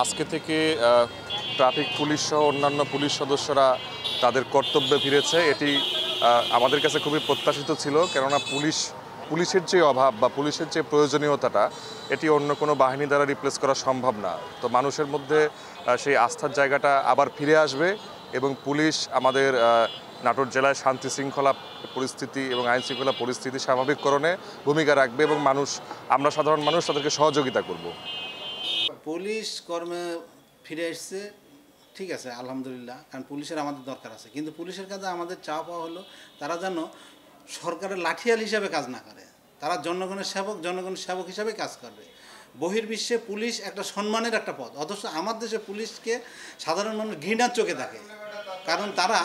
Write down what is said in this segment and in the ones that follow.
আজকে থেকে traffic police সহ অন্যান্য পুলিশ সদস্যরা তাদের কর্তব্যে ফিরেছে। এটি আমাদের কাছে খুবই প্রত্যাশিত ছিল, কেননা পুলিশের যে অভাব বা পুলিশের যে প্রয়োজনীয়তাটা এটি অন্য কোনো বাহিনী দ্বারা রিপ্লেস করা সম্ভব না। তো মানুষের মধ্যে সেই আস্থার জায়গাটা আবার ফিরে আসবে এবং পুলিশ আমাদের নাটোর জেলায় শান্তি শৃঙ্খলা পরিস্থিতি এবং আইন শৃঙ্খলা পরিস্থিতি স্বাভাবিককরণে ভূমিকা রাখবে এবং আমরা সাধারণ মানুষ তাদেরকে সহযোগিতা করব। পুলিশ কর্মে ফিরে এসছে, ঠিক আছে, আলহামদুলিল্লাহ, কারণ পুলিশের আমাদের দরকার আছে। কিন্তু পুলিশের কাছে আমাদের চাওয়া পাওয়া হলো তারা যেন সরকারের লাঠিয়াল হিসাবে কাজ না করে, তারা জনগণের সেবক হিসাবে কাজ করবে। বহির্বিশ্বে পুলিশ একটা সম্মানের একটা পদ, অথচ আমার দেশে পুলিশকে সাধারণ মানুষ ঘৃণার চোখে দেখে, কারণ তারা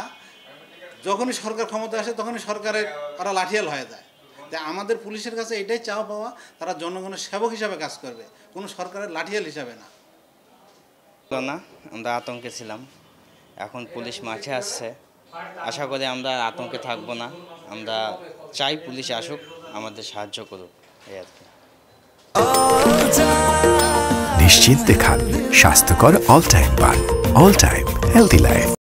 যখনই সরকার ক্ষমতা আসে তখনই সরকারের ওরা লাঠিয়াল হয়ে যায়। তাই আমাদের পুলিশের কাছে এটাই চাওয়া পাওয়া, তারা জনগণের সেবক হিসাবে কাজ করবে, কোনো সরকারের লাঠিয়াল হিসাবে না। আমরা আতঙ্কে ছিলাম, এখন পুলিশ মাঠে আসছে, আশা করি আমরা আতঙ্কে থাকবো না। আমরা চাই পুলিশ আসুক, আমাদের সাহায্য করুক, এই আর কি। নিশ্চিন্তে খান স্বাস্থ্যকর অল টাইম পান, অল টাইম হেলদি লাইফ।